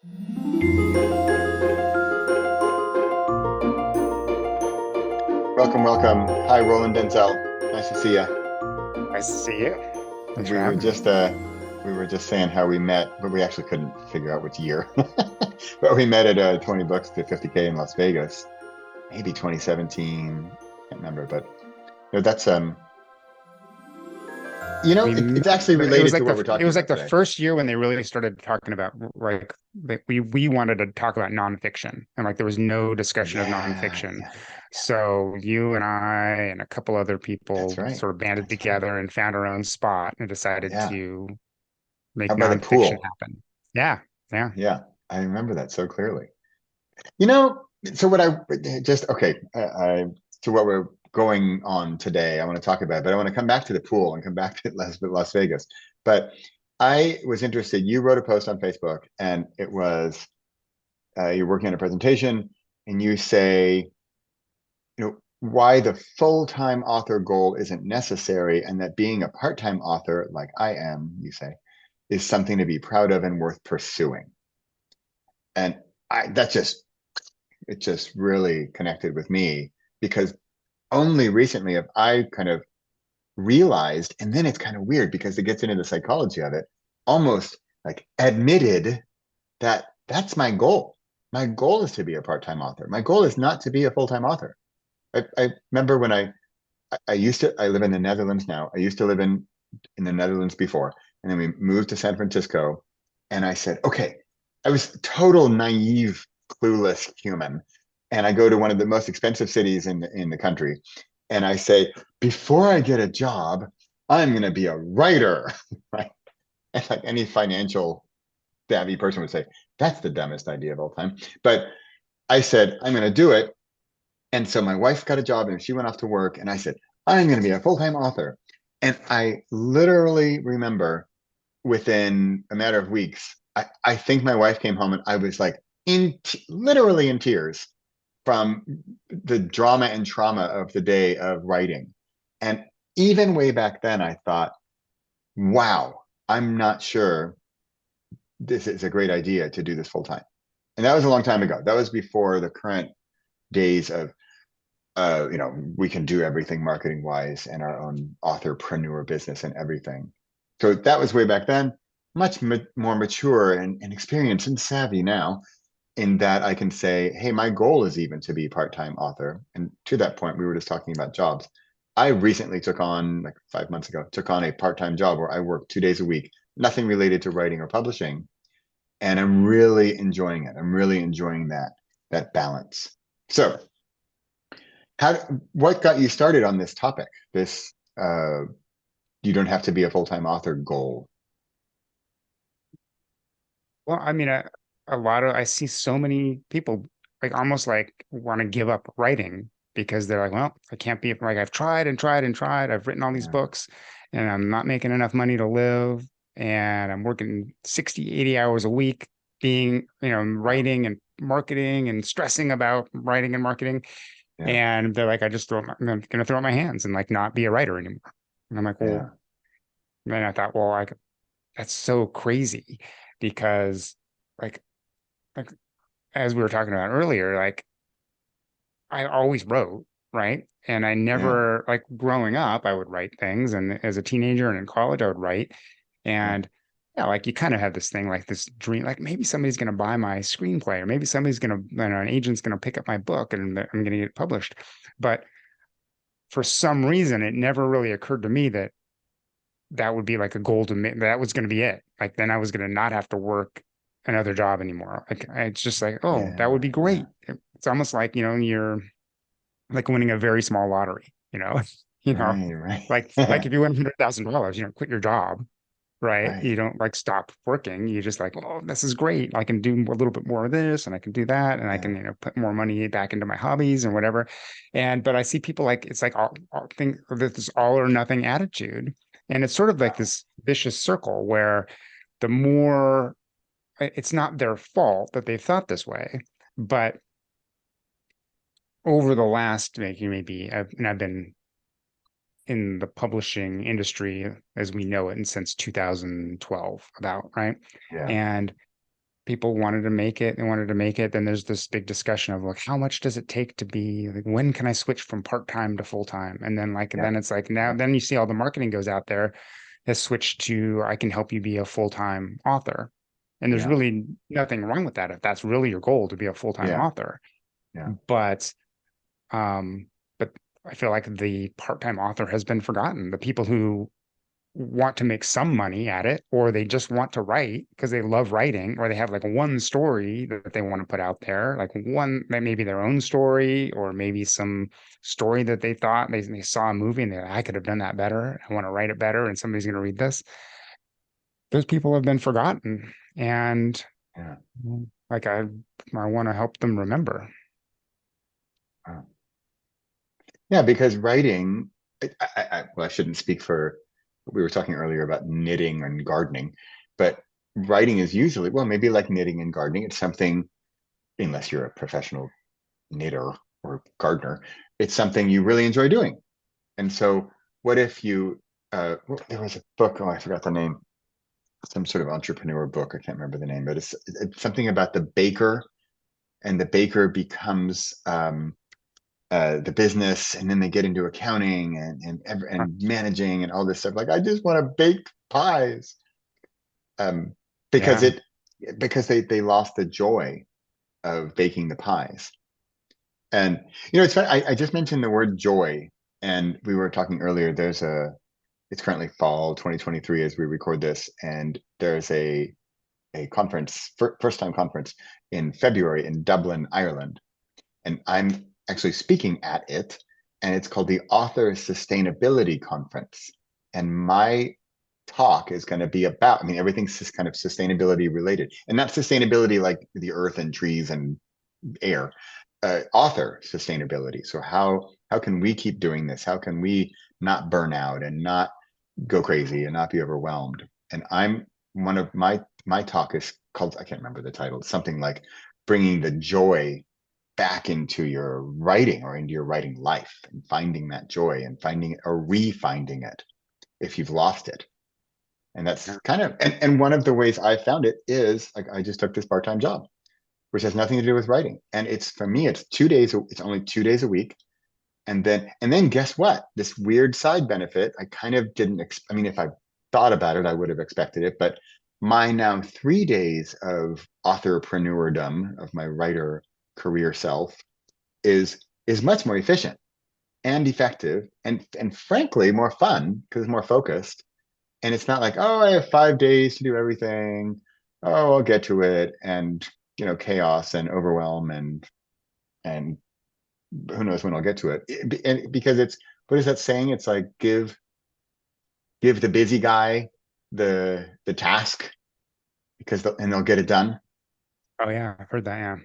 Welcome, welcome. Hi, Roland Denzel. Nice to see you. Nice to see you. Thanks for We were having me. just we were just saying how we met, but we actually couldn't figure out which year. But we met at 20 bucks to 50K in Las Vegas, maybe 2017. Can't remember, but that's We it's met, actually but it was related to like what we're talking about the today. first year when they really started talking about like we wanted to talk about nonfiction, and like there was no discussion of Yeah, nonfiction. yeah, So you and I and a couple other that's people right. sort of banded That's right. together and found our own spot and decided Yeah. to How make about the nonfiction pool? happen. Yeah, yeah. Yeah, I remember that so clearly. You know, so what I just okay, to what we're going on today, I want to talk about, but I want to come back to the pool and come back to Las Vegas. But I was interested. You wrote a post on Facebook, and it was you're working on a presentation, and you say, why the full-time author goal isn't necessary, and that being a part-time author, like I am, you say, is something to be proud of and worth pursuing. And that just it just really connected with me because only recently have I kind of realized, and then it's kind of weird because it gets into the psychology of it, almost like admitted that that's my goal. My goal is to be a part-time author. My goal is not to be a full-time author. I remember when I used to I live in the Netherlands now. I used to live in the Netherlands before, and then we moved to San Francisco, and I said, okay, I was total naive, clueless human, and I go to one of the most expensive cities in the country, and I say, before I get a job, I'm going to be a writer, right? And like any financial savvy person would say, that's the dumbest idea of all time. But I said, I'm going to do it. And so my wife got a job and she went off to work. And I said, I'm going to be a full time author. And I literally remember within a matter of weeks, I think my wife came home and I was like literally in tears from the drama and trauma of the day of writing. And even way back then, I thought, wow, I'm not sure this is a great idea to do this full time. And that was a long time ago. That was before the current days of we can do everything marketing wise and our own authorpreneur business and everything. So that was way back then, much more mature and experienced and savvy now, in that I can say, hey, my goal is even to be part-time author. And to that point, we were just talking about jobs. I recently took on, like 5 months ago, took on a part-time job where I work 2 days a week, nothing related to writing or publishing. And I'm really enjoying it. I'm really enjoying that balance. So how what got you started on this topic? This you don't have to be a full-time author goal. Well, I mean, a lot of I see so many people like almost like want to give up writing because they're like, well, I can't be like I've tried and tried and tried. I've written all these Yeah. books and I'm not making enough money to live and I'm working 60, 80 hours a week being, Wow. writing and marketing and stressing about writing and marketing. Yeah. And they're like, I'm gonna throw up my hands and like not be a writer anymore. And I'm like, well, Yeah. then I thought, well, that's so crazy because like like as we were talking about earlier, like I always wrote, right? And I Yeah. never like growing up, I would write things, and as a teenager and in college, I would write. Yeah. And yeah, like you kind of have this thing, like this dream, like maybe somebody's gonna buy my screenplay, or maybe somebody's gonna, an agent's gonna pick up my book and I'm gonna get it published. But for some reason, it never really occurred to me that that would be like a goal to me. That was going to be it. Like then I was going to not have to work another job anymore. Like it's just like, oh, that would Yeah. be Yeah. great. It's almost like, you're like winning a very small lottery, you know, Right. Right. like if you win $100,000, quit your job, right? Right. You don't like stop working. You just like, oh, this is great. I can do a little bit more of this and I can do that and I Yeah. can, put more money back into my hobbies and whatever. But I see people like it's like all think this all or nothing attitude. And it's sort of like Wow. this vicious circle where the more it's not their fault that they thought this way, but over the last maybe and I've been in the publishing industry as we know it and since 2012 about right Yeah. and people wanted to make it, they wanted to make it. Then there's this big discussion of like, how much does it take to be like, when can I switch from part-time to full-time? And then like, Yeah. then it's like now, Yeah. then you see all the marketing goes out there has switched to, I can help you be a full-time author. And there's Yeah. really nothing wrong with that if that's really your goal to be a full-time Yeah. author. Yeah. But um, but I feel like the part-time author has been forgotten. The people who want to make some money at it, or they just want to write because they love writing, or they have like one story that they want to put out there, like one that maybe their own story, or maybe some story that they thought they saw a movie and they're like, I could have done that better. I want to write it better, and somebody's going to read this. Those people have been forgotten, and Yeah. like I want to help them remember. Wow. Yeah, because writing, well, I shouldn't speak for, we were talking earlier about knitting and gardening, but writing is usually, well, maybe like knitting and gardening, it's something, unless you're a professional knitter or gardener, it's something you really enjoy doing. And so what if you, well, there was a book, oh, I forgot the name, some sort of entrepreneur book, I can't remember the name, but it's something about the baker, and the baker becomes, the business, and then they get into accounting and managing and all this stuff. Like, I just want to bake pies, um, because Yeah, it because they lost the joy of baking the pies. And it's funny, I just mentioned the word joy, and we were talking earlier. It's currently fall 2023 as we record this, and there's a conference, first time conference in February in Dublin, Ireland, and I'm actually speaking at it, and it's called the Author Sustainability Conference. And my talk is going to be about, I mean, everything's just kind of sustainability related, and not sustainability like the earth and trees and air, author sustainability. So how can we keep doing this? How can we not burn out and not go crazy and not be overwhelmed? And I'm one of my talk is called, I can't remember the title, something like bringing the joy back into your writing or into your writing life, and finding that joy and finding it or refinding it if you've lost it. And that's kind of, and one of the ways I found it is like, I just took this part-time job, which has nothing to do with writing. And it's, for me, it's 2 days, it's only 2 days a week. And then guess what? This weird side benefit, I kind of didn't, I mean, if I thought about it, I would have expected it, but my now 3 days of authorpreneurdom, of my writer career self, is much more efficient and effective, and frankly more fun because it's more focused. And it's not like, oh, I have 5 days to do everything, oh, I'll get to it, and chaos and overwhelm, and who knows when I'll get to it. And because it's, what is that saying? It's like, give the busy guy the task, and they'll get it done. oh yeah, I've heard that. Yeah,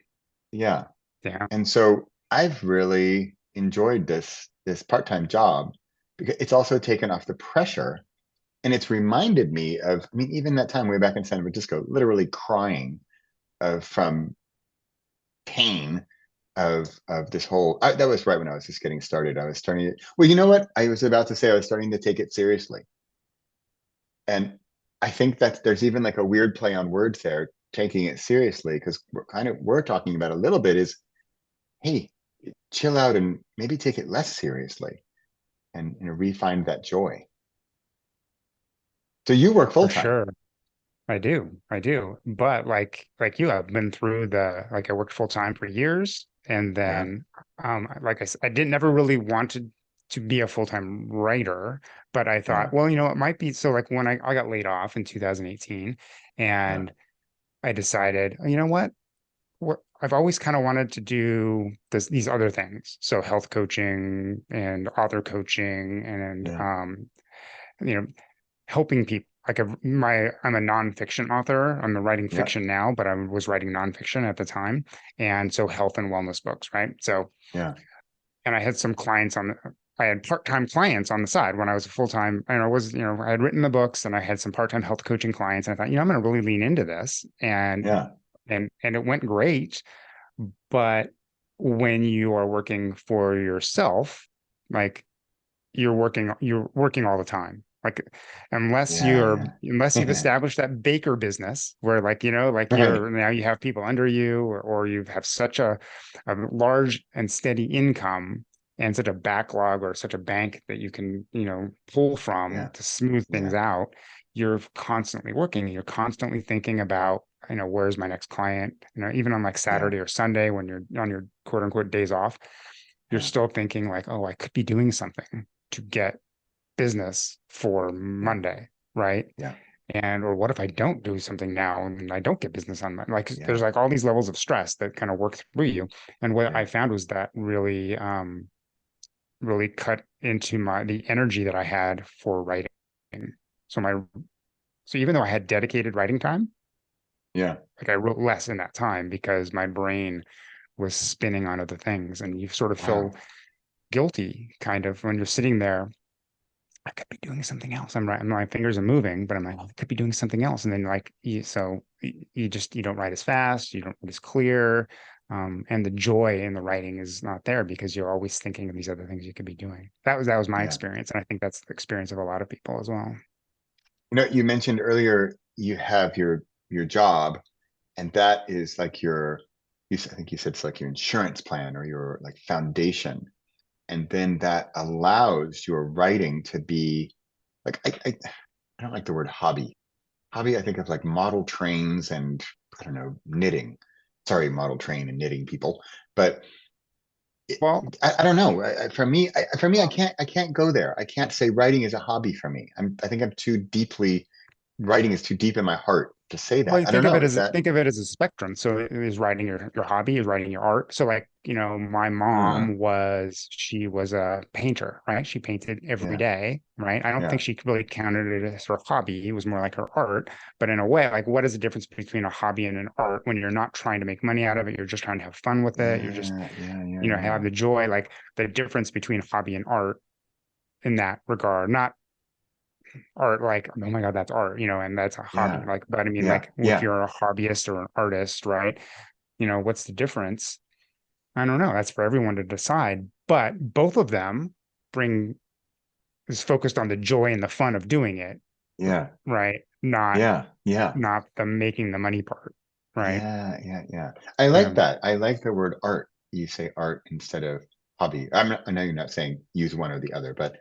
Yeah. yeah, And so I've really enjoyed this part-time job because it's also taken off the pressure, and it's reminded me of, I mean, even that time way back in San Francisco, literally crying from pain of this whole, that was right when I was just getting started. I was starting to, well, you know what? I was about to say I was starting to take it seriously. And I think that there's even like a weird play on words there, taking it seriously, because we're talking about a little bit is, hey, chill out and maybe take it less seriously, and refine that joy. So you work full for time. sure. I do. But like you, I've been through like I worked full time for years, and Yeah. then like I said, I didn't never really wanted to be a full-time writer, but I Yeah. thought, well, it might be. So like when I got laid off in 2018, Yeah. and I decided, you know what I've always kind of wanted to do these other things. So health coaching and author coaching and Yeah. you know, helping people. Like I'm a nonfiction author. I'm writing Yeah. fiction now, but I was writing nonfiction at the time, and so health and wellness books, right? So, Yeah. and I had some clients I had part-time clients on the side when I was a full-time, and I had written the books and I had some part-time health coaching clients, and I thought, I'm going to really lean into this, Yeah. and it went great. But when you are working for yourself, like you're working all the time. Like, unless Yeah, unless you've yeah. established that baker business where, like, like Right. you're now you have people under you, or you have such a large and steady income and such a backlog or such a bank that you can, pull from Yeah, to smooth things yeah, out. You're constantly working. You're constantly thinking about, where's my next client? Even on like yeah, Saturday or Sunday when you're on your quote unquote days off, you're yeah, still thinking like, oh, I could be doing something to get business for yeah, Monday, right? yeah, And or what if I don't do something now and I don't get business on Monday? Like there's yeah, like all these levels of stress that kind of work through you. And what yeah, I found was that really cut into the energy that I had for writing. So even though I had dedicated writing time, yeah. like I wrote less in that time because my brain was spinning on other things. And you sort of feel Wow. guilty kind of when you're sitting there. I could be doing something else. I'm right. My fingers are moving, but I'm like, I could be doing something else. And then like, you don't write as fast, you don't write as clear. And the joy in the writing is not there because you're always thinking of these other things you could be doing. That was my Yeah. experience. And I think that's the experience of a lot of people as well. You mentioned earlier you have your job, and that is like I think you said it's like your insurance plan or your like foundation. And then that allows your writing to be like I don't like the word hobby. Hobby, I think of like model trains and I don't know, knitting. Sorry, model train and knitting people. But it, Well, I don't know. I can't go there. I can't say writing is a hobby for me. I think I'm too deeply writing is too deep in my heart to say Well, that. I don't know. Is that think of it as a spectrum. So is writing your hobby, is writing your art. So like, my uh she was a painter, right? She painted every yeah, day, right? I don't yeah. think she really counted it as her hobby. It was more like her art. But in a way, like what is the difference between a hobby and an art when you're not trying to make money out of it? You're just trying to have fun with it. You're just, Yeah, yeah, yeah, have yeah. the joy, like the difference between hobby and art in that regard, not art like, oh my God, that's art, and that's a hobby. Yeah, Like, but I mean, yeah, like if yeah, you're a hobbyist or an artist, right? What's the difference? I don't know. That's for everyone to decide. But both of them bring is focused on the joy and the fun of doing it, yeah, right? Not yeah, yeah. the making the money part, right? Yeah, yeah, yeah. I Yeah. like that. I like the word art. You say art instead of hobby. I know you're not saying use one or the other, but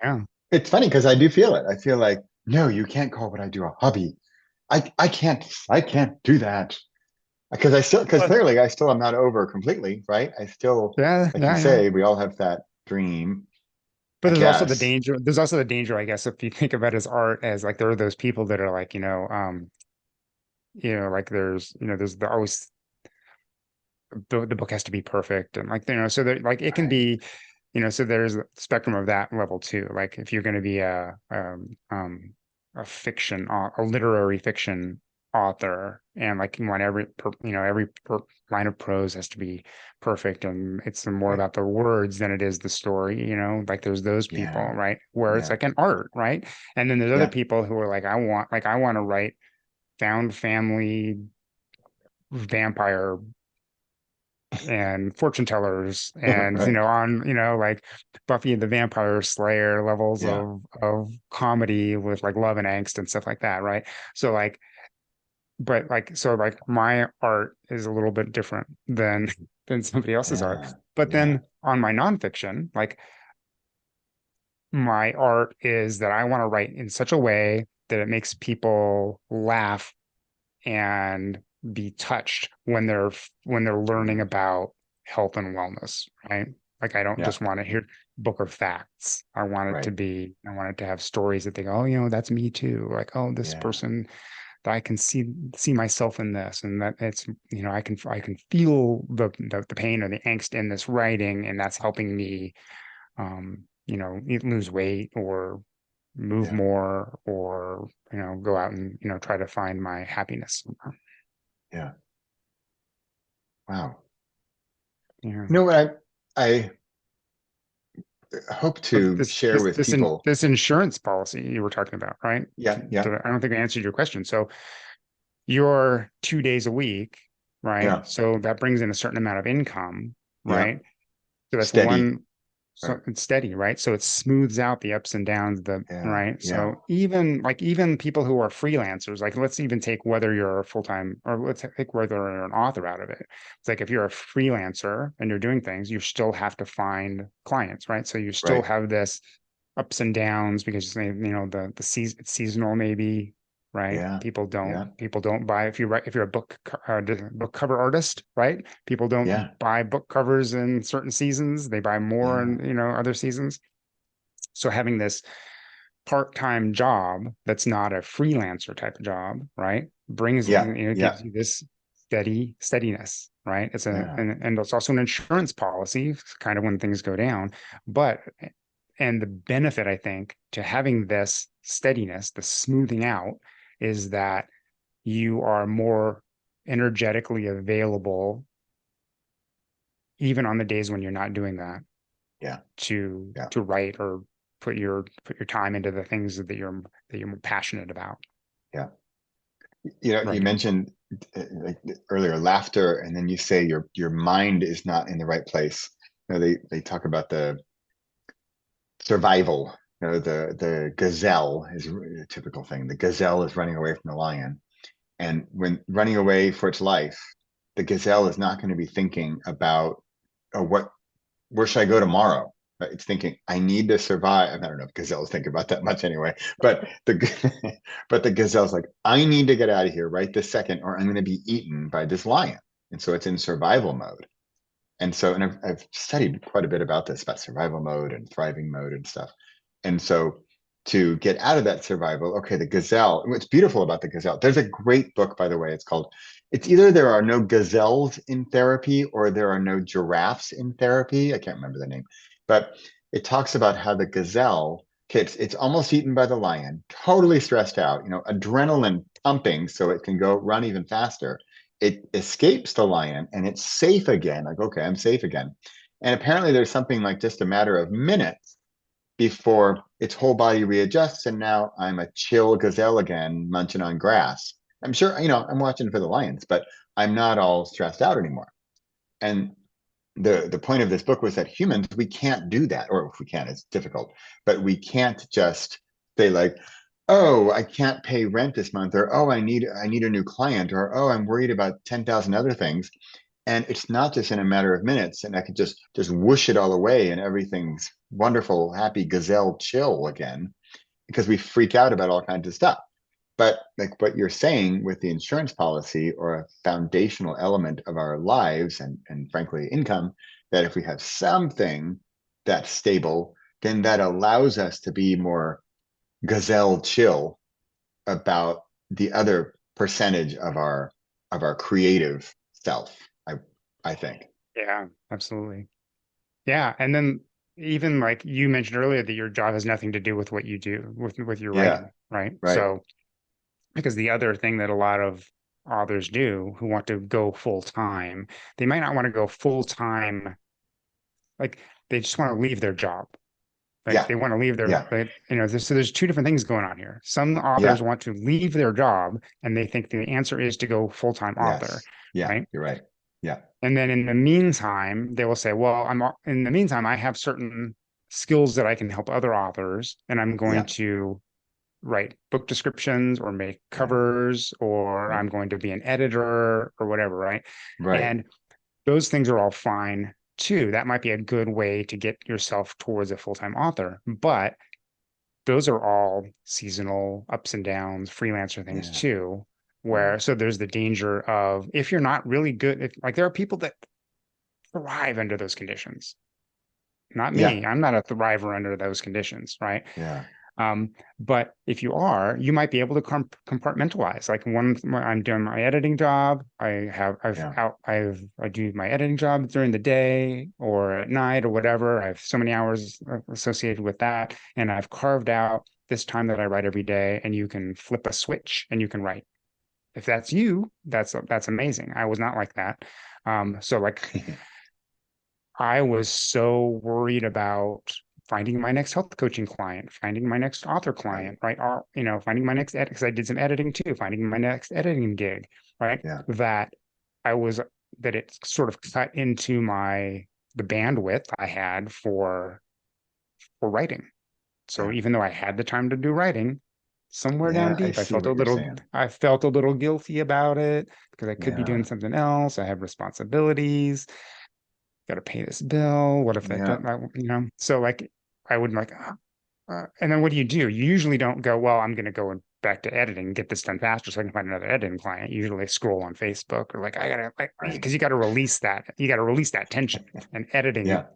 Yeah. it's funny because I do feel it. I feel like, no, you can't call what I do a hobby. I can't do that. Because But clearly I still am not over completely, right? I still, yeah, like you yeah, yeah. say, we all have that dream, But I guess. there's also the danger, I guess, if you think about as art as like there are those people that are like, like there's always the book has to be perfect and like so there like it can Right. be so there's a spectrum of that level too, like if you're going to be a fiction a literary fiction author and like you want line of prose has to be perfect and it's more Right. about the words than it is the story, like there's those people, Yeah. right, where it's Yeah. like an art, right, and then there's other Yeah. people who are like I want to write found family vampire and fortune tellers and Right. on like Buffy and the Vampire Slayer levels Yeah. of comedy with like love and angst and stuff like that, right? So like but like so like my art is a little bit different than somebody else's art. Yeah. But Yeah. then on my nonfiction, like my art is that I want to write in such a way that it makes people laugh and be touched when they're learning Mm. about health and wellness, right? Like I don't Yeah. just want to hear book of facts. Right. I want it to have stories that they go, oh, that's me too. Like, oh, this Yeah. person that I can see myself in this, and that it's I can feel the pain or the angst in this writing, and that's helping me lose weight or move Yeah. more or go out and try to find my happiness. Yeah. Wow. Yeah. You know what I hope But to share with people. this insurance policy you were talking about, right? Yeah. Yeah. I don't think I answered your question. So you're 2 days a week, right? Yeah. So that brings in a certain amount of income, Yeah. right? So that's Steady. one. So right. it's steady, right? So it smooths out the ups and downs, Yeah, right? yeah, So even people who are freelancers, like let's even take whether you're a full-time or let's take whether you're an author out of it. It's like if you're a freelancer and you're doing things, you still have to find clients, right? So you still right. have this ups and downs because the season it's seasonal maybe, right? Yeah, yeah, People don't buy if you're a book cover artist, right? People don't yeah, buy book covers in certain seasons. They buy more yeah, in, other seasons. So having this part-time job that's not a freelancer type of job, right? yeah, Gives yeah, you this steadiness, right? yeah, And it's also an insurance policy, kind of when things go down. But and the benefit, I think, to having this steadiness, the smoothing out, is that you are more energetically available even on the days when you're not doing that yeah, yeah, to write or put your time into the things that you're passionate about. yeah. You Writing. mentioned like earlier laughter, and then you say your mind is not in the right place. They talk about the survival. The gazelle is a typical thing. The gazelle is running away from the lion, and when running away for its life, the gazelle is not going to be thinking about, oh, where should I go tomorrow? It's thinking, I need to survive. I don't know if gazelles think about that much anyway, but but the gazelle's like, I need to get out of here right this second, or I'm going to be eaten by this lion. And so it's in survival mode. And so, and I've studied quite a bit about this, about survival mode and thriving mode and stuff. And so to get out of that survival, okay, the gazelle, what's beautiful about the gazelle, there's a great book, by the way, it's called, it's either there are no gazelles in therapy or there are no giraffes in therapy. I can't remember the name, but it talks about how the gazelle, okay, it's almost eaten by the lion, totally stressed out, adrenaline pumping so it can go run even faster. It escapes the lion and it's safe again. Like, okay, I'm safe again. And apparently there's something like just a matter of minutes before its whole body readjusts. And now I'm a chill gazelle again, munching on grass. I'm sure, I'm watching for the lions, but I'm not all stressed out anymore. And the point of this book was that humans, we can't do that, or if we can, it's difficult, but we can't just say like, oh, I can't pay rent this month, or oh, I need a new client, or oh, I'm worried about 10,000 other things. And it's not just in a matter of minutes, and I could just whoosh it all away and everything's wonderful, happy gazelle chill again, because we freak out about all kinds of stuff. But like what you're saying with the insurance policy, or a foundational element of our lives and frankly income, that if we have something that's stable, then that allows us to be more gazelle chill about the other percentage of our creative self. I think. Yeah, absolutely. Yeah, and then even like you mentioned earlier that your job has nothing to do with what you do with your Yeah. writing, right? Right. So because the other thing that a lot of authors do who want to go full time, they might not want to go full time, like they just want to leave their job. Like Yeah. they want to leave their, Yeah. so there's two different things going on here. Some authors Yeah. want to leave their job and they think the answer is to go full-time author, Yes. Yeah. right? You're right. Yeah. And then in the meantime, they will say, well, in the meantime, I have certain skills that I can help other authors, and I'm going Yeah. to write book descriptions or make Yeah. covers, or Right. I'm going to be an editor or whatever, right? Right. And those things are all fine too. That might be a good way to get yourself towards a full-time author, but those are all seasonal ups and downs, freelancer things Yeah. too. Yeah. Where so there's the danger of if you're not really good, like there are people that thrive under those conditions. Not Yeah. me. I'm not a thriver under those conditions, right? Yeah. But if you are, you might be able to compartmentalize. Like when I'm doing my editing job, Yeah. I do my editing job during the day or at night or whatever. I have so many hours associated with that, and I've carved out this time that I write every day. And you can flip a switch and you can write. If that's you, that's amazing. I was not like that. So like I was so worried about finding my next health coaching client, finding my next author Right. client, right? Or, finding my next edit, because I did some editing too, finding my next editing gig, right? Yeah. That I was, that it sort of cut into my the bandwidth I had for writing. So Yeah. even though I had the time to do writing, somewhere down Yeah. I deep, see what you're saying. I felt a little guilty about it because I could be doing Yeah. something else. I have responsibilities, got to pay this bill. What if that Yeah. doesn't, so like I would like, and then what do? You usually don't go, well, I'm going to go back to editing, get this done faster so I can find another editing client. You usually scroll on Facebook or like, I gotta, like, Right. because you got to release that tension, and editing Yeah.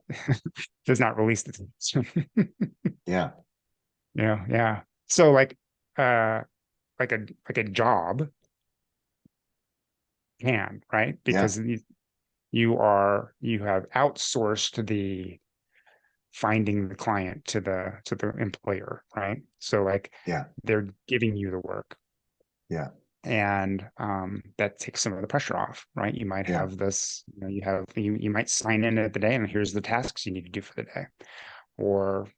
does not release the tension. Yeah. Yeah. So uh, like a job can, right? Yeah. Because you have outsourced the finding the client to the employer, right? So like Yeah. they're giving you the work, Yeah. and that takes some of the pressure off, right? You might Yeah. have this, you might sign in at the day, and here's the tasks you need to do for the day, or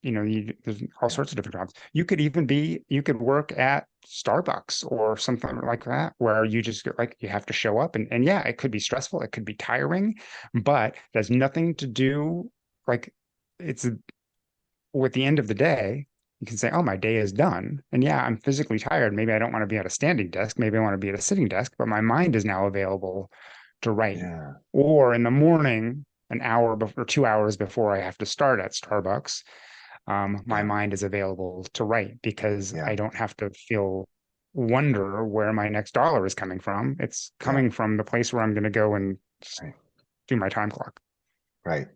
there's all Yeah. sorts of different jobs. You could work at Starbucks or something like that, where you just get like, you have to show up, and yeah, it could be stressful, it could be tiring, but it has nothing to do, like, it's at the end of the day, you can say, oh, my day is done. And yeah, I'm physically tired. Maybe I don't want to be at a standing desk. Maybe I want to be at a sitting desk, but my mind is now available to write. Yeah. Or in the morning, an hour before, 2 hours before I have to start at Starbucks, my Yeah. mind is available to write because Yeah. I don't have to feel wonder where my next dollar is coming from. It's Yeah. coming from the place where I'm going to go and Right. do my time clock. Right.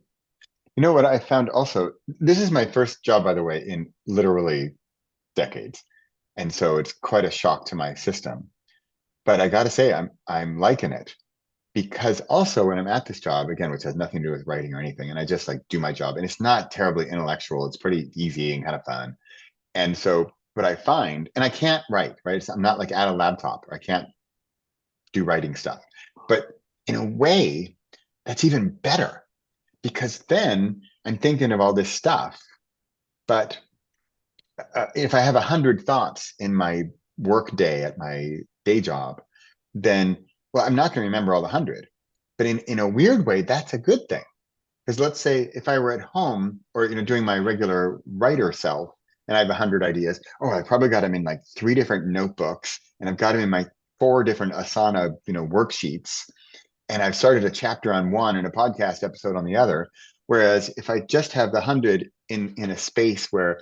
You know what I found also? This is my first job, by the way, in literally decades. And so it's quite a shock to my system. But I got to say, I'm liking it because also when I'm at this job, again, which has nothing to do with writing or anything, and I just like do my job, and it's not terribly intellectual. It's pretty easy and kind of fun. And so what I find, and I can't write, right? I'm not like at a laptop. I can't do writing stuff. But in a way, that's even better because then I'm thinking of all this stuff. But if I have 100 thoughts in my work day at my day job, then, well, I'm not going to remember all 100. But in a weird way, that's a good thing. Because let's say if I were at home or doing my regular writer self and I have 100 ideas, oh, I probably got them in like 3 different notebooks and I've got them in my 4 different Asana, worksheets. And I've started a chapter on one and a podcast episode on the other. Whereas if I just have the 100 in a space where,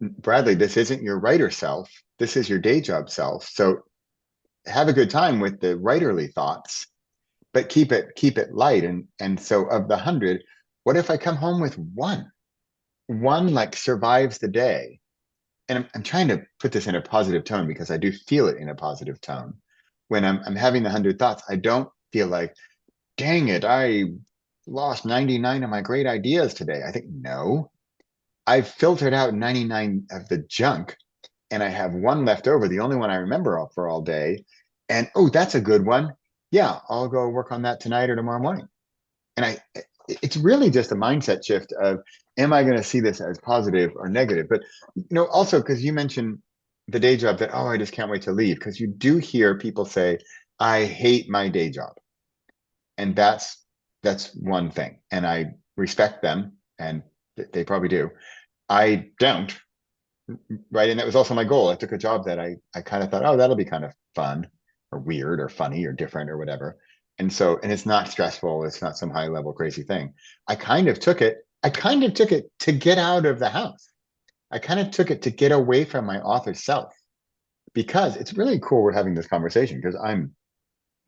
Bradley, this isn't your writer self, this is your day job self. So have a good time with the writerly thoughts, but keep it light. And so of the 100, what if I come home with one like survives the day? And I'm trying to put this in a positive tone because I do feel it in a positive tone. When I'm having the 100 thoughts, I don't feel like, dang it, I lost 99 of my great ideas today. I think, no, I've filtered out 99 of the junk and I have one left over, the only one I remember for all day. And oh, that's a good one. Yeah, I'll go work on that tonight or tomorrow morning. And it's really just a mindset shift of, am I going to see this as positive or negative? But also because you mentioned the day job that, oh, I just can't wait to leave, because you do hear people say, I hate my day job. And that's one thing. And I respect them, and they probably do. I don't, right? And that was also my goal. I took a job that I kind of thought, oh, that'll be kind of fun or weird or funny or different or whatever. And it's not stressful. It's not some high level crazy thing. I kind of took it to get out of the house. I kind of took it to get away from my author self, because it's really cool we're having this conversation, because I'm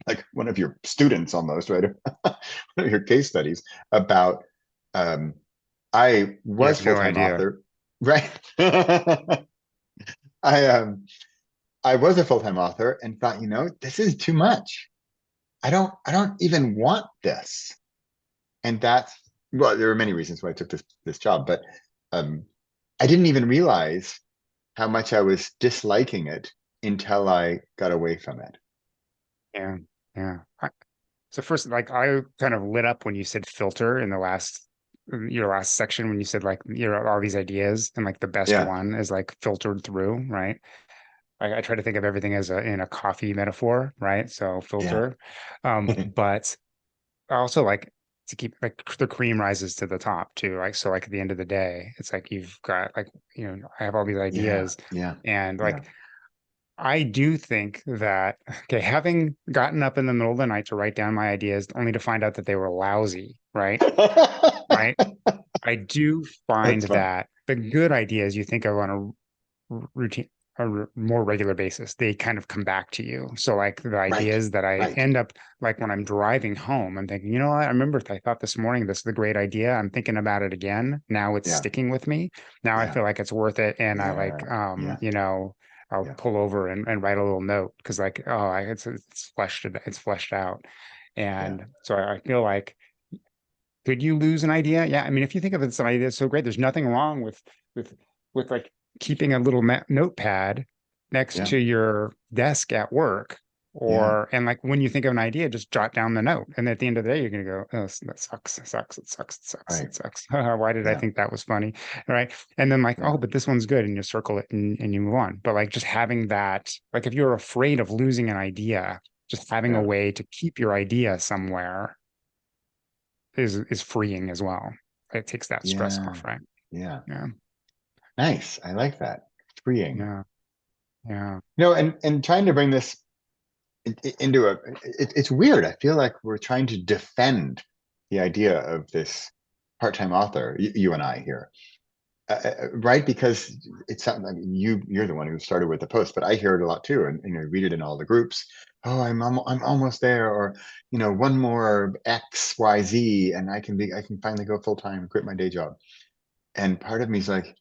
like one of your students almost, right? One of your case studies about, um, I You was have no full-time idea. author, right? I I was a full-time author and thought, this is too much. I don't even want this. And that's, well, there were many reasons why I took this job, but um I didn't even realize how much I was disliking it until I got away from it. Yeah. Yeah. So first, like, I kind of lit up when you said filter in your last section, when you said like all these ideas, and like the best Yeah. one is like filtered through, right? I try to think of everything as in a coffee metaphor, right? So Yeah. filter, but also like to keep like the cream rises to the top too. Like, so like at the end of the day, it's like you've got like, I have all these Yeah, ideas yeah, and yeah. like I do think that, okay, having gotten up in the middle of the night to write down my ideas only to find out that they were lousy, right? Right. I do find That's fun. that the good ideas you think of on routine more regular basis, they kind of come back to you. So like the Right, ideas that I right. end up like when I'm driving home, I'm thinking, you know what, I remember I thought this morning this is a great idea. I'm thinking about it again. Now it's Yeah, sticking with me. Now I yeah, feel like it's worth it. And I like yeah, yeah, I'll yeah, pull over and write a little note because like, oh, it's fleshed out. yeah, And so I feel like could you lose an idea? Yeah, I mean, if you think of it as an idea that's so great, there's nothing wrong with with like keeping a little notepad next yeah, to your desk at work, yeah, or and like when you think of an idea, just jot down the note, and at the end of the day, you're gonna go, oh, that sucks, it sucks, it sucks, it sucks, right. it sucks. Why did I Yeah, think that was funny? Right? And then like, yeah, oh, but this one's good, and you circle it and you move on. But like just having that, like if you're afraid of losing an idea, just having a yeah, way to keep your idea somewhere is freeing as well. It takes that stress yeah, off, right? yeah. Yeah, Nice. I like that. Freeing. yeah, yeah. And trying to bring this into it's weird. I feel like we're trying to defend the idea of this part-time author, you and I here, right? Because it's something. I mean, you're the one who started with the post, but I hear it a lot too, and read it in all the groups. Oh, I'm almost there, or one more X Y Z, and I can finally go full time, quit my day job. And part of me is like,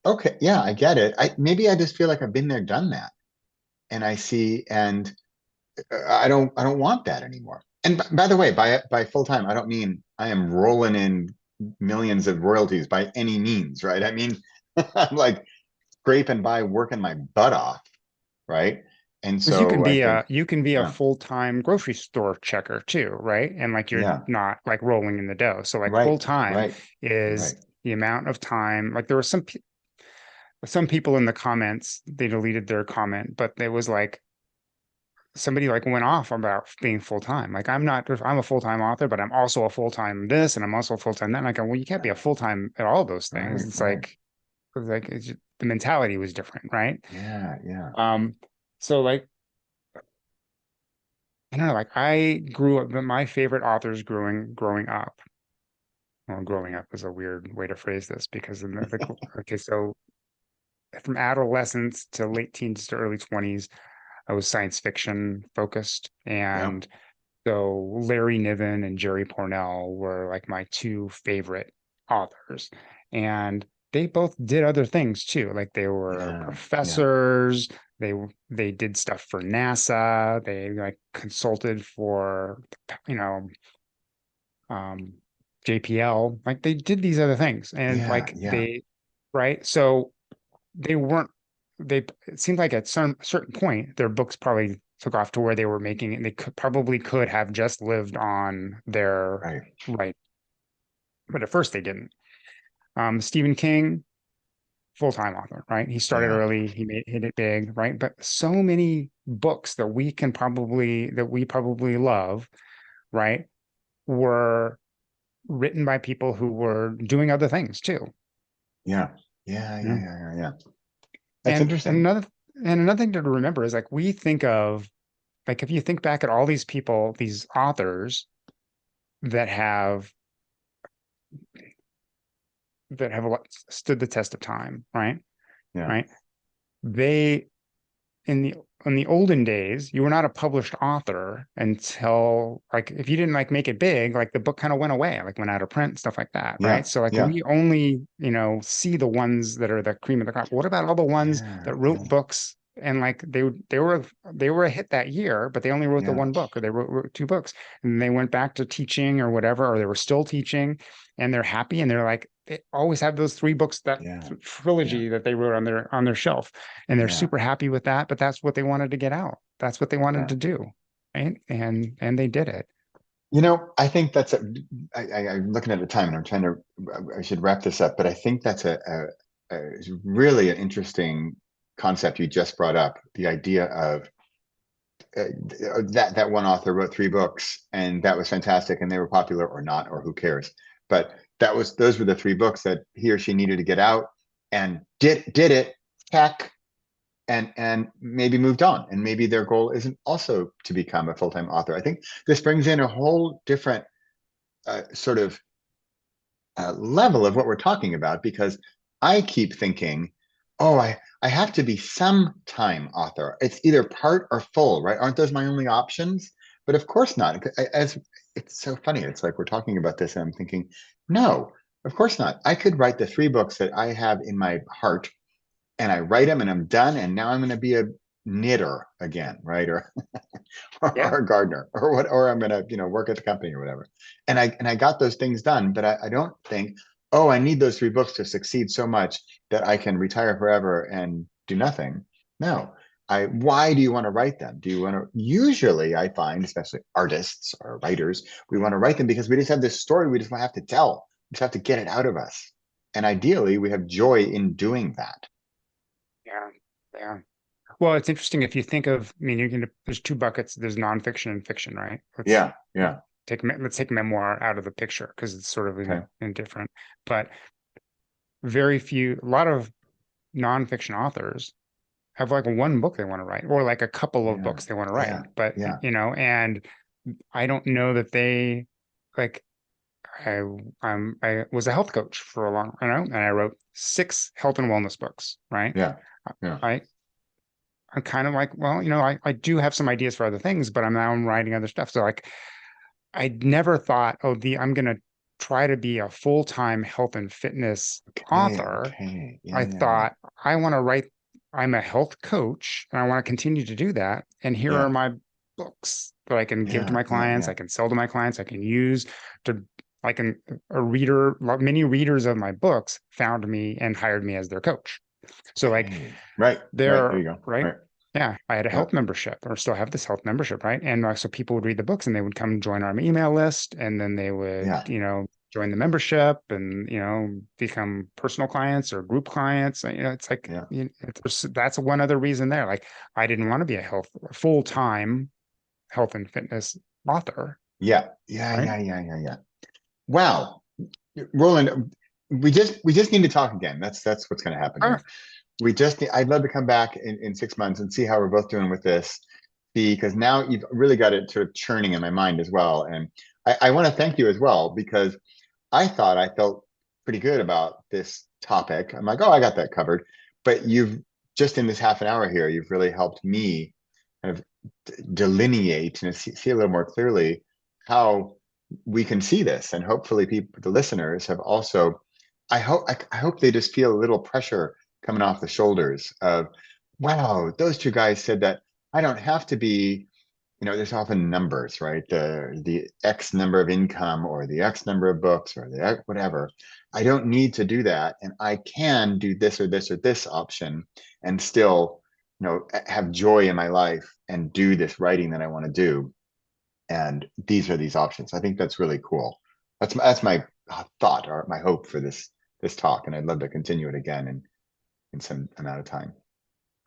okay, yeah, I get it. Maybe I just feel like I've been there, done that, and I see, and I don't want that anymore. And by the way, by full time, I don't mean I am rolling in millions of royalties by any means, right? I mean, I'm like scraping by, working my butt off, right? And Because you can so I be think, a yeah, full-time grocery store checker too, right? And like you're yeah, not like rolling in the dough. So like right, full-time right, is right, the amount of time. Like there were some people in the comments, they deleted their comment, but it was like somebody like went off about being full-time. Like I'm a full-time author, but I'm also a full-time this and I'm also a full-time that. And I go, well, you can't be a full-time at all those things. right, It's right. like the mentality was different, right? Yeah, yeah, Um, so like I don't know, like I grew up, my favorite authors growing up. Well, growing up is a weird way to phrase this because in okay, so from adolescence to late teens to early 20s, I was science fiction focused. yeah, And so Larry Niven and Jerry Pournelle were like my two favorite authors. And they both did other things too. Like they were yeah, yeah, professors, they they did stuff for NASA, they like consulted for you know um JPL. Like they did these other things and yeah, like yeah, right? So they weren't they it seemed like at some certain point their books probably took off to where they were making it. They could have just lived on their right. right, but at first they didn't. Stephen King, full-time author, right? He started Yeah, early, he made hit it big, right? But so many books that we probably love, right, were written by people who were doing other things too. yeah, yeah, yeah, Yeah. yeah, yeah, yeah. That's And interesting. another thing to remember is like we think of like if you think back at all these people, these authors that have stood the test of time, right? Yeah, Right? They in the olden days, you were not a published author until like if you didn't like make it big, like the book kind of went away, like went out of print, stuff like that, right? yeah, So like yeah, we only, see the ones that are the cream of the crop. What about all the ones yeah, that wrote yeah, books and like they were a hit that year, but they only wrote the yeah, one book or they wrote two books and they went back to teaching or whatever, or they were still teaching and they're happy and they're like they always have those three books, that yeah, yeah, trilogy that they wrote on their shelf and they're yeah, super happy with that, but that's what they wanted to get out. That's what they wanted yeah. to do. Right. And they did it. I think that's I'm looking at the time and I'm trying to, I should wrap this up, but I think that's really an interesting concept you just brought up, the idea of that one author wrote 3 books and that was fantastic and they were popular or not, or who cares. But those were the 3 books that he or she needed to get out and did it, heck, and maybe moved on. And maybe their goal isn't also to become a full-time author. I think this brings in a whole different sort of level of what we're talking about, because I keep thinking, oh, I have to be some time author. It's either part or full, right? Aren't those my only options? But of course not. As it's so funny. It's like we're talking about this and I'm thinking, no, of course not. I could write the 3 books that I have in my heart and I write them and I'm done. And now I'm going to be a knitter again, right? Or Yeah. or a gardener or what, or I'm going to, work at the company or whatever. And I got those things done, but I don't think, oh, I need those 3 books to succeed so much that I can retire forever and do nothing. No. Why do you want to write them? Do you want to, usually I find, especially artists or writers, we want to write them because we just have this story we just have to tell. We just have to get it out of us. And ideally we have joy in doing that. Yeah. Yeah. Well, it's interesting if you think of, I mean, there's 2 buckets. There's nonfiction and fiction, right? Yeah. Yeah. Let's take memoir out of the picture because it's sort of Okay. indifferent. But a lot of nonfiction authors have like 1 book they want to write, or like a couple of Yeah. books they want to write. Yeah. But Yeah. and I don't know that they like. I I was a health coach for a long, and I wrote 6 health and wellness books, right? Yeah. Yeah. I I'm kind of like, well, I do have some ideas for other things, but I'm writing other stuff. So like, I never thought, oh, I'm gonna try to be a full-time health and fitness Okay. author. Okay. Yeah. I Yeah. Yeah. thought I want to write, I'm a health coach and I want to continue to do that. And here are Yeah. my books that I can give to Yeah. my Yeah. clients, Yeah. I can sell to my clients, I can use to, I can, a reader, many readers of my books found me and hired me as their coach. So like Okay. Right. Right. There they're you go. right. Right. Yeah, I had a Yeah. health membership, or still have this health membership, right? And so people would read the books and they would come join our email list, and then they would, Yeah. join the membership and, become personal clients or group clients. It's like, Yeah. that's one other reason there. Like, I didn't want to be full-time health and fitness author, Yeah. Yeah. right? Yeah. Yeah. Yeah. Yeah. Wow. Roland, we just need to talk again. That's what's going to happen Ah, here. I'd love to come back in 6 months and see how we're both doing with this. Because now you've really got it sort of churning in my mind as well. And I want to thank you as well, because I thought I felt pretty good about this topic. I'm like, oh, I got that covered. But you've just in this half an hour here, you've really helped me kind of delineate and see a little more clearly how we can see this. And hopefully people, the listeners have also, I hope they just feel a little pressure coming off the shoulders of, wow, those 2 guys said that I don't have to be, there's often numbers, right? The X number of income or the X number of books or the X whatever. I don't need to do that. And I can do this or this or this option and still, have joy in my life and do this writing that I want to do. And these are these options. I think that's really cool. That's my thought or my hope for this talk. And I'd love to continue it again in some amount of time.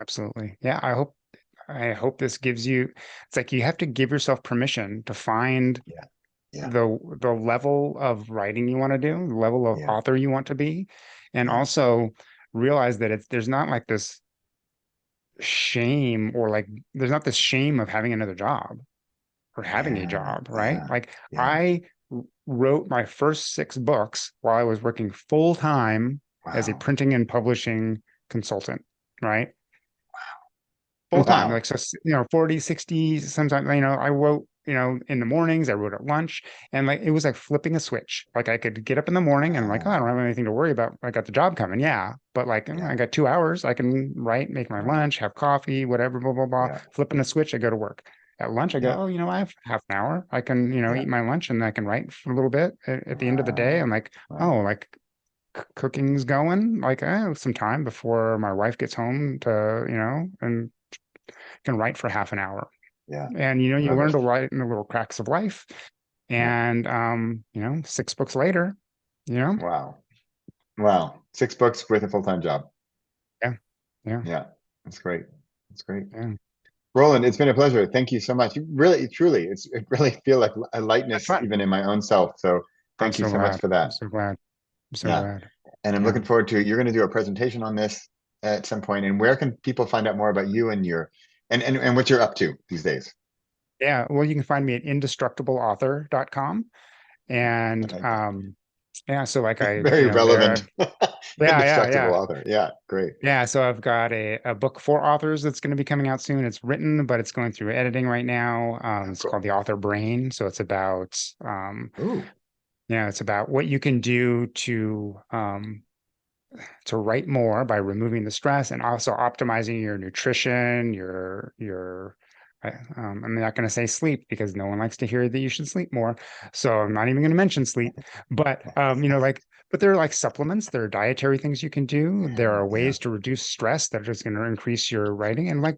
absolutely. Yeah, I hope this gives you, it's like you have to give yourself permission to find Yeah. Yeah. the level of writing you want to do, the level of Yeah. author you want to be, and Yeah. also realize that there's not like this shame, or like there's not this shame of having another job or having a Yeah. job, right? Yeah. Like Yeah. I wrote my first 6 books while I was working full time as a Wow. printing and publishing consultant, right? Full time, Wow. like, so 40, 60, sometimes, I wrote, in the mornings, I wrote at lunch, and like it was like flipping a switch. Like I could get up in the morning and like, oh, I don't Wow. have anything to worry about, I got the job coming, yeah, but like, I Yeah. got 2 hours, I can write, make my Right. lunch, have coffee, whatever, blah blah blah. Yeah. Flipping a switch, I go to work. At lunch I go, Yeah. oh, I have half an hour, I can, Yeah. eat my lunch and I can write for a little bit. At the end of the day, I'm Wow. like, oh, Wow. like cooking's going, like I have some time before my wife gets home to, and can write for half an hour. Yeah. And you Love learn it. to write in the little cracks of life. Yeah. And 6 books later, you know, Wow. Wow. 6 books with a full-time job. yeah, yeah, Yeah. That's great. That's great. yeah. Roland, it's been a pleasure. Thank you so much. You really, truly, it really feel like a Had lightness fun. even in my own self. So I'm thank you so so much glad. for I'm that. so glad. I'm so Yeah. glad. And I'm Yeah. looking forward to, you're going to do a presentation on this at some point. And where can people find out more about you and and what you're up to these days? Yeah. Well, you can find me at indestructibleauthor.com. And Okay. yeah, so like I, Very relevant. there, yeah, yeah, Indestructible yeah. author. Yeah, great. Yeah, so I've got a book for authors that's going to be coming out soon. It's written, but it's going through editing right now. Oh, It's called cool. The Author Brain. So it's about Ooh, it's about what you can do to write more by removing the stress and also optimizing your nutrition, I'm not going to say sleep because no one likes to hear that you should sleep more. So I'm not even going to mention sleep, but but there are like supplements, there are dietary things you can do. There yeah, are yeah. ways to reduce stress that are just going to increase your writing and like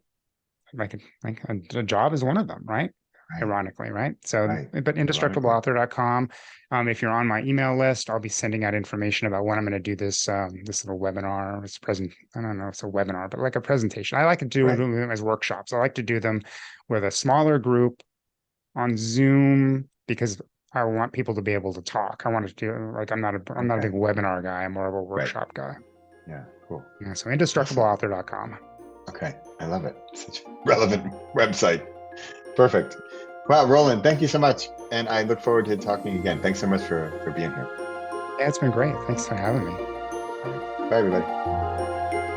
a job is one of them, right? Right, Ironically, right? So, right. but Ironically. indestructibleauthor.com. If you're on my email list, I'll be sending out information about when I'm going to do this little webinar. It's present. I don't know if it's a webinar, but like a presentation. I like to do Right. them as workshops. I like to do them with a smaller group on Zoom because I want people to be able to talk. I want to do like I'm not a big Okay. webinar guy. I'm more of a Right. workshop guy. Yeah, cool. Yeah, so Awesome. indestructibleauthor.com. Okay. I love it. Such a relevant website. Perfect. Wow, Roland, thank you so much. And I look forward to talking again. Thanks so much for being here. Yeah, it's been great. Thanks for having me. All right. Bye, everybody.